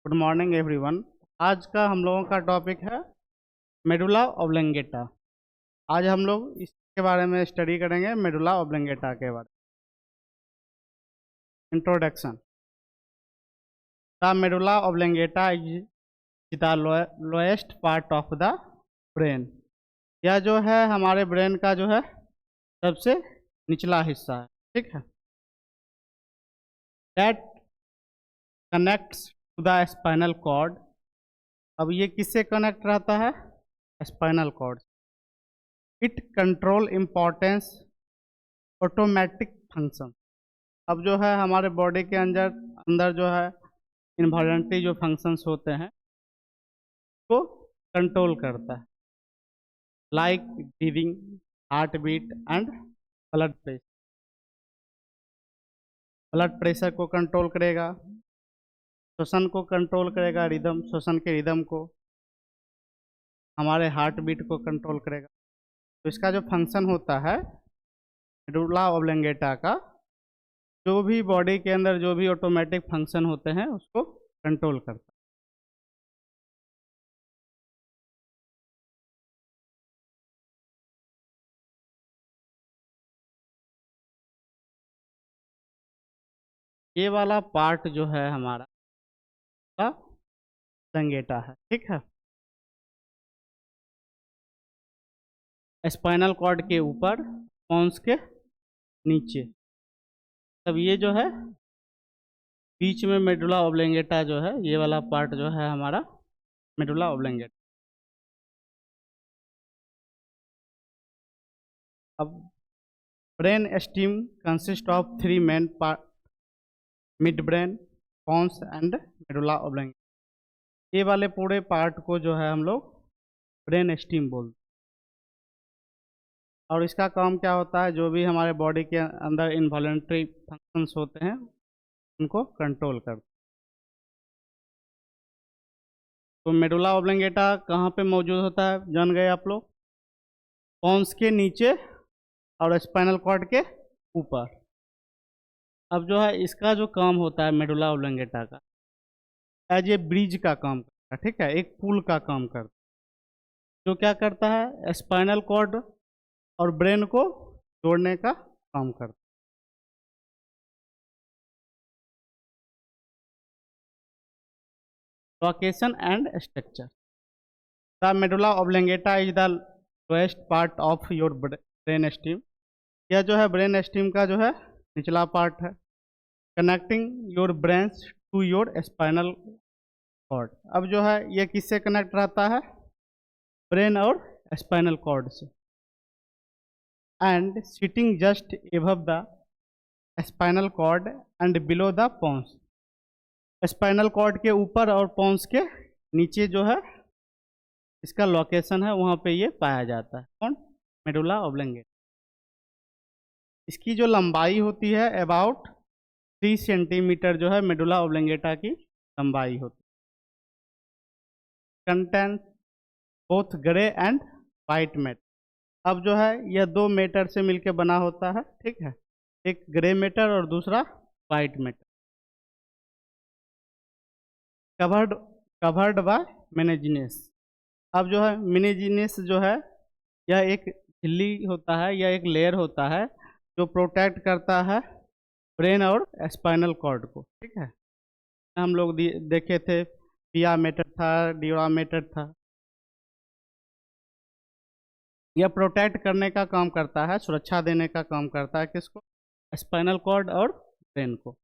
Good morning everyone. आज का हम लोगों का टॉपिक है मेडुला ऑब्लंगेटा। आज हम लोग इसके बारे में स्टडी करेंगे, मेडुला ऑब्लंगेटा के बारे में। Introduction. The medulla oblongata is the lowest part of the brain. यह जो है हमारे ब्रेन का जो है सबसे निचला हिस्सा है, ठीक है। That connects to the spinal cord. अब ये किससे कनेक्ट रहता है? Spinal cord. It control importance automatic function. अब जो है हमारे बॉडी के अंदर अंदर जो है इन्वॉलंटरी जो फंक्शंस होते हैं को कंट्रोल करता है, like breathing, heart beat and blood pressure. Blood pressure को कंट्रोल करेगा, श्वसन को कंट्रोल करेगा, रिदम, श्वसन के रिदम को, हमारे हार्ट बीट को कंट्रोल करेगा। तो इसका जो फंक्शन होता है मेडुला ऑब्लंगेटा का, जो भी बॉडी के अंदर जो भी ऑटोमेटिक फंक्शन होते हैं उसको कंट्रोल करता है। ये वाला पार्ट जो है हमारा ऑब्लंगेटा है, ठीक है। स्पाइनल कॉर्ड के ऊपर, पोन्स के नीचे। तब ये जो है बीच में मेडुला ऑब्लंगेटा जो है, ये वाला पार्ट जो है हमारा मेडुला ऑब्लंगेटा। अब brain stem consist of 3 main part: mid brain, pons and medulla oblongata. ये वाले पूरे पार्ट को जो है हम लोग ब्रेन स्टीम बोलते हैं। और इसका काम क्या होता है? जो भी हमारे बॉडी के अंदर इन्वॉलंटरी फंक्शंस होते हैं उनको कंट्रोल करता है। तो मेडुला ऑब्लंगेटा कहाँ पे मौजूद होता है जान गए आप लोग? पोन्स के नीचे और स्पाइनल कॉर्ड के ऊपर। अब जो है इसका जो काम होता है मेडुला ऑब्लंगेटा का, एज ए ब्रिज का काम करता है, ठीक है, एक पुल का काम करता है। जो क्या करता है? स्पाइनल कॉर्ड और ब्रेन को जोड़ने का काम करता है। Location and structure. The medulla oblongata is the lowest part of your brain steam. यह जो है ब्रेन स्टीम का जो है निचला पार्ट है, connecting your brains to your spinal cord. अब जो है ये किससे कनेक्ट रहता है? ब्रेन और स्पाइनल कॉर्ड से। And sitting just above the spinal cord and below the pons. Spinal cord के ऊपर और पोन्स के नीचे जो है इसका लोकेशन है, वहाँ पे ये पाया जाता है। कौन? Medulla oblongata. इसकी जो लंबाई होती है अबाउट 3 सेंटीमीटर जो है मेडुला ऑब्लंगेटा की लंबाई होती है। Content both grey and white matter. अब जो है यह 2 मैटर से मिलकर बना होता है, ठीक है, एक ग्रे मैटर और दूसरा white matter. Covered by meninges. अब जो है मेनेजिनेस जो है यह एक झिल्ली होता है, यह एक लेयर होता है जो प्रोटेक्ट करता है ब्रेन और स्पाइनल कॉर्ड को, ठीक है। हम लोग देखे थे पिया मैटर था, ड्यूरा मैटर था। यह प्रोटेक्ट करने का काम करता है, सुरक्षा देने का काम करता है। किसको? स्पाइनल कॉर्ड और ब्रेन को।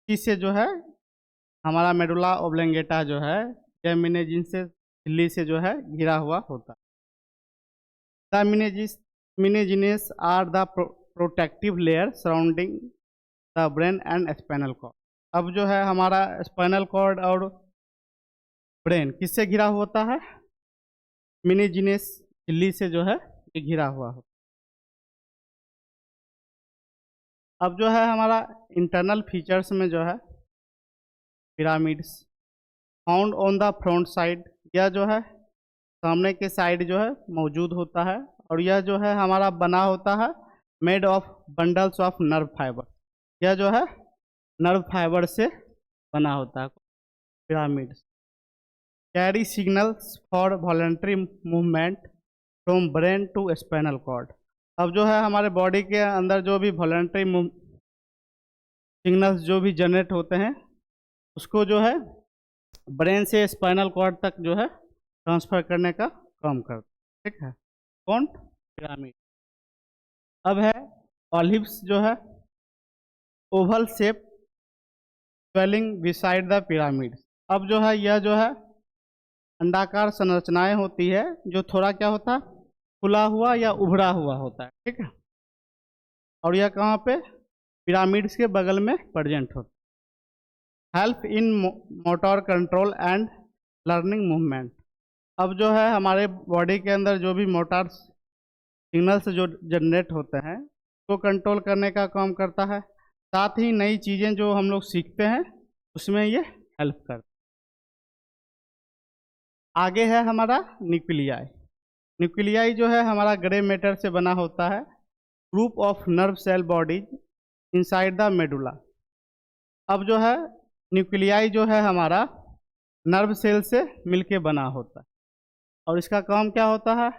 इससे जो है हमारा मेडुला ऑब्लंगेटा जो है यह झिल्ली से जो है घिरा हुआ होता है। The meninges are the protective layer surrounding the brain and spinal cord. अब जो है हमारा स्पाइनल कॉर्ड और ब्रेन किससे घिरा होता है? मेनेजिनेस झिल्ली से जो है ये घिरा हुआ होता है। अब जो है हमारा इंटरनल फीचर्स में जो है pyramids found on the front side. यह जो है सामने के साइड जो है मौजूद होता है, और यह जो है हमारा बना होता है made of bundles of nerve fibre. यह जो है नर्व फाइबर से बना होता है। pyramids carry signals for voluntary movement from brain to spinal cord। अब जो है हमारे बॉडी के अंदर जो भी वॉलंटरी सिग्नल्स जो भी जनरेट होते हैं उसको जो है ब्रेन से स्पाइनल कॉर्ड तक जो है ट्रांसफर करने का काम करता है। ठीक है, कौन? पिरामिड। अब है ऑलिव्स जो है Oval shape swelling beside the pyramid. अब जो है यह जो है अंडाकार संरचनाएं होती है जो थोड़ा क्या होता है, खुला हुआ या उभरा हुआ होता है। ठीक है, और यह कहाँ पे? पिरामिड्स के बगल में प्रेजेंट होता है। Help in motor control and learning movement. अब जो है हमारे बॉडी के अंदर जो भी मोटर सिग्नल्स जो जनरेट होते हैं तो कंट्रोल करने का काम करता है, साथ ही नई चीज़ें जो हम लोग सीखते हैं उसमें ये हेल्प करता है। आगे है हमारा न्यूक्लियाई। न्यूक्लियाई जो है हमारा ग्रे मैटर से बना होता है, group of nerve cell bodies inside the medulla. अब जो है न्यूक्लियाई जो है हमारा नर्व सेल से मिलके बना होता है और इसका काम क्या होता है?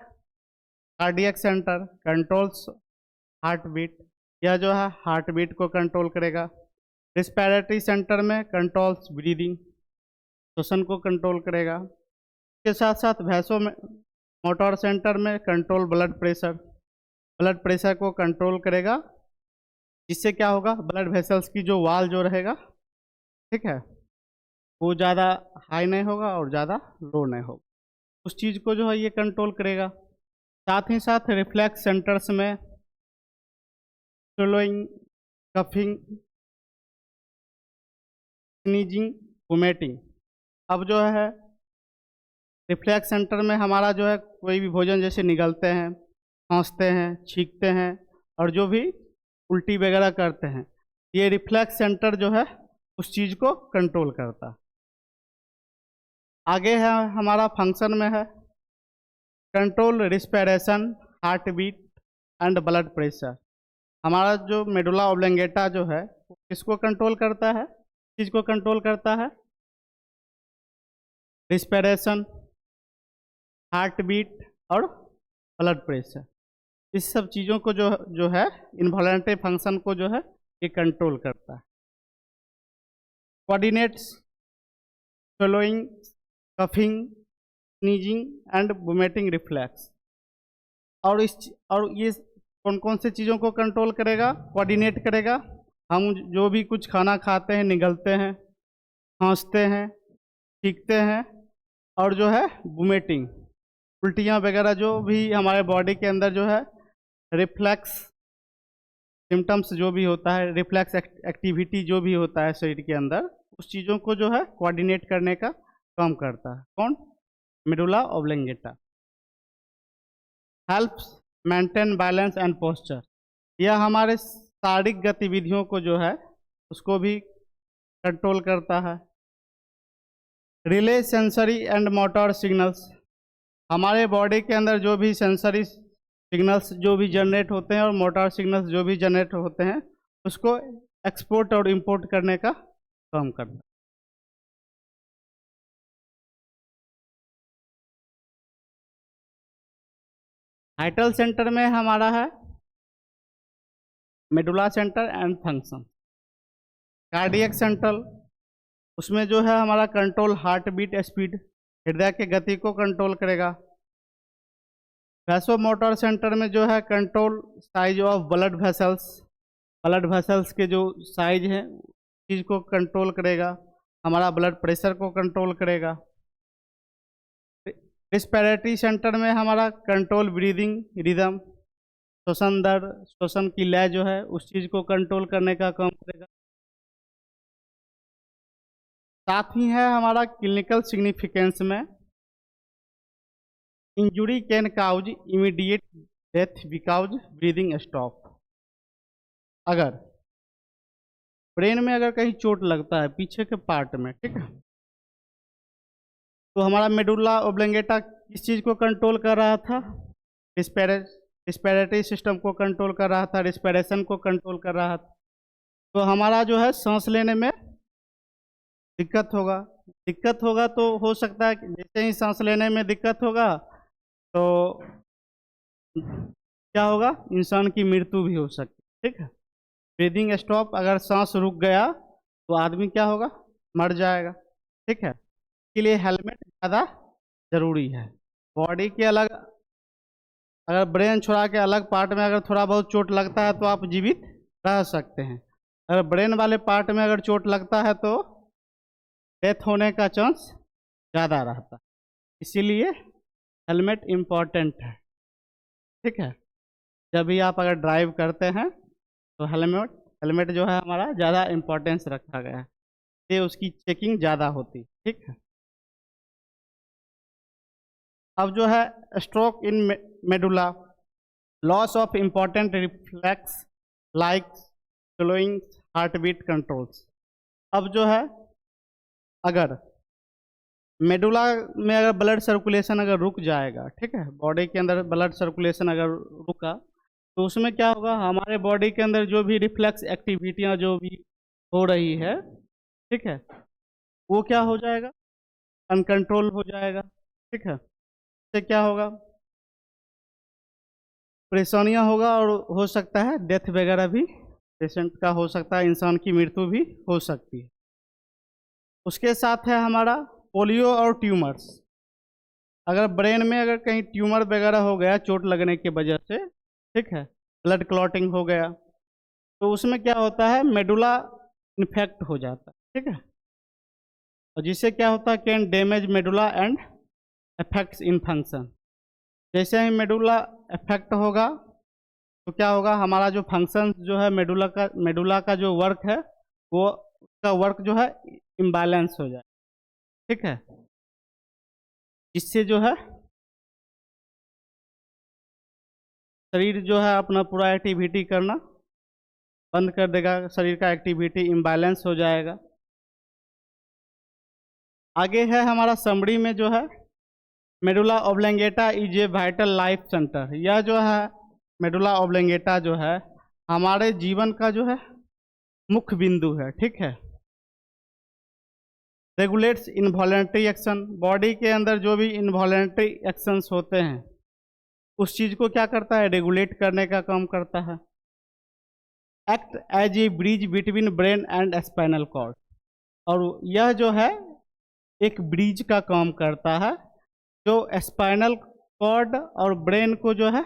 Cardiac centre controls heart beat, यह जो है हार्ट बीट को कंट्रोल करेगा। रिस्पिरेटरी सेंटर में कंट्रोल्स ब्रीदिंग, श्वसन को कंट्रोल करेगा। इसके साथ साथ वैसो में मोटर सेंटर में कंट्रोल ब्लड प्रेशर को कंट्रोल करेगा, जिससे क्या होगा, ब्लड वेसल्स की जो वाल जो रहेगा, ठीक है, वो ज़्यादा हाई नहीं होगा और ज़्यादा लो नहीं होगा, उस चीज़ को जो है ये कंट्रोल करेगा। साथ ही साथ रिफ्लेक्स सेंटर्स में स्वेलोइंग, कफिंग, स्नीजिंग, वोमिटिंग। अब जो है रिफ्लेक्स सेंटर में हमारा जो है कोई भी भोजन जैसे निगलते हैं, खांसते हैं, छींकते हैं और जो भी उल्टी वगैरह करते हैं, ये रिफ्लेक्स सेंटर जो है उस चीज़ को कंट्रोल करता है। आगे है हमारा फंक्शन में है control respiration, heart beat and blood pressure. हमारा जो मेडुला ऑब्लेंगेटा जो है किसको कंट्रोल करता है? चीज़ को कंट्रोल करता है, रिस्पिरेशन, हार्ट बीट और ब्लड प्रेशर। इस सब चीज़ों को जो है इनवॉलंटरी फंक्शन को जो है ये कंट्रोल करता है। Coordinates swallowing, coughing, sneezing and vomiting reflex. और ये कौन कौन से चीज़ों को कंट्रोल करेगा? कोऑर्डिनेट करेगा। हम जो भी कुछ खाना खाते हैं, निगलते हैं, खांसते हैं, छींकते हैं और जो है वोमिटिंग, उल्टियाँ वगैरह जो भी हमारे बॉडी के अंदर जो है रिफ्लेक्स सिम्टम्स जो भी होता है, रिफ्लेक्स एक्टिविटी जो भी होता है शरीर के अंदर, उस चीज़ों को जो है कोऑर्डिनेट करने का काम करता है। कौन? Medulla oblongata. Helps maintain balance and posture. यह हमारे शारीरिक गतिविधियों को जो है उसको भी कंट्रोल करता है। Relay sensory and motor signals. हमारे बॉडी के अंदर जो भी सेंसरी सिग्नल्स जो भी जनरेट होते हैं और मोटर सिग्नल्स जो भी जनरेट होते हैं उसको एक्सपोर्ट और इंपोर्ट करने का काम करता है। हाइटल सेंटर में हमारा है medulla centre and function. Cardiac centre, उसमें जो है हमारा कंट्रोल हार्ट बीट स्पीड, हृदय की गति को कंट्रोल करेगा। वैसो मोटर सेंटर में जो है control size of blood vessels के जो साइज है चीज़ को कंट्रोल करेगा। हमारा ब्लड प्रेशर को कंट्रोल करेगा। रिस्पिरेटरी सेंटर में हमारा कंट्रोल ब्रीदिंग रिदम, श्वसन दर, श्वसन की लय जो है उस चीज़ को कंट्रोल करने का काम करेगा। साथ ही है हमारा क्लिनिकल सिग्निफिकेंस में injury can cause immediate death because breathing stop. अगर ब्रेन में अगर कहीं चोट लगता है पीछे के पार्ट में, ठीक है, तो हमारा मेडुला ऑब्लेंगेटा किस चीज़ को कंट्रोल कर रहा था? रिस्पिरेटरी सिस्टम को कंट्रोल कर रहा था, रिस्पिरेशन को कंट्रोल कर रहा था। तो हमारा जो है सांस लेने में दिक्कत होगा, दिक्कत होगा तो हो सकता है कि जैसे ही सांस लेने में दिक्कत होगा तो क्या होगा, इंसान की मृत्यु भी हो सकती है। ठीक है, ब्रीदिंग स्टॉप, अगर सांस रुक गया तो आदमी क्या होगा, मर जाएगा। ठीक है, इसके लिए हेलमेट ज़्यादा जरूरी है। बॉडी के अलग, अगर ब्रेन छोड़ा के अलग पार्ट में अगर थोड़ा बहुत चोट लगता है तो आप जीवित रह सकते हैं। अगर ब्रेन वाले पार्ट में अगर चोट लगता है तो डेथ होने का चांस ज़्यादा रहता है, इसीलिए हेलमेट इम्पॉर्टेंट है। ठीक है, जब भी आप अगर ड्राइव करते हैं तो हेलमेट हेलमेट जो है हमारा ज़्यादा इम्पोर्टेंस रखा गया है, ये उसकी चेकिंग ज़्यादा होती। ठीक है, अब जो है stroke in medulla, loss of important reflex like slowing heart beat controls. अब जो है अगर मेडुला में अगर ब्लड सर्कुलेशन अगर रुक जाएगा, ठीक है, बॉडी के अंदर ब्लड सर्कुलेशन अगर रुका तो उसमें क्या होगा, हमारे बॉडी के अंदर जो भी रिफ्लेक्स एक्टिविटियां जो भी हो रही है, ठीक है, वो क्या हो जाएगा, अनकंट्रोल हो जाएगा। ठीक है, इससे क्या होगा, परेशानियां होगा और हो सकता है डेथ वगैरह भी पेशेंट का हो सकता है, इंसान की मृत्यु भी हो सकती है। उसके साथ है हमारा पोलियो और ट्यूमर्स। अगर ब्रेन में अगर कहीं ट्यूमर वगैरह हो गया चोट लगने की वजह से, ठीक है, ब्लड क्लॉटिंग हो गया तो उसमें क्या होता है, मेडुला इन्फेक्ट हो जाता है। ठीक है, और जिससे क्या होता है, can damage medulla and affects in function. जैसे ही मेडुला अफेक्ट होगा तो क्या होगा, हमारा जो फंक्शन जो है मेडुला का जो वर्क है वो उसका वर्क जो है इम्बैलेंस हो जाए। ठीक है, इससे जो है शरीर जो है अपना पूरा एक्टिविटी करना बंद कर देगा, शरीर का एक्टिविटी इम्बैलेंस हो जाएगा। आगे है हमारा समरी में जो है medulla oblongata is a vital life centre. यह जो है मेडुला ऑब्लेंगेटा जो है हमारे जीवन का जो है मुख्य बिंदु है। ठीक है, रेगुलेट्स इनवॉलेंट्री एक्शन, बॉडी के अंदर जो भी इनवॉलेंट्री एक्शंस होते हैं उस चीज को क्या करता है, रेगुलेट करने का काम करता है। Act as a bridge between brain and spinal cord, और यह जो है एक ब्रिज का काम करता है जो स्पाइनल कॉर्ड और ब्रेन को जो है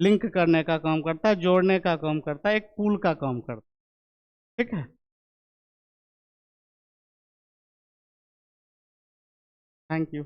लिंक करने का काम करता है, जोड़ने का काम करता है, एक पुल का काम करता है। ठीक है, थैंक यू।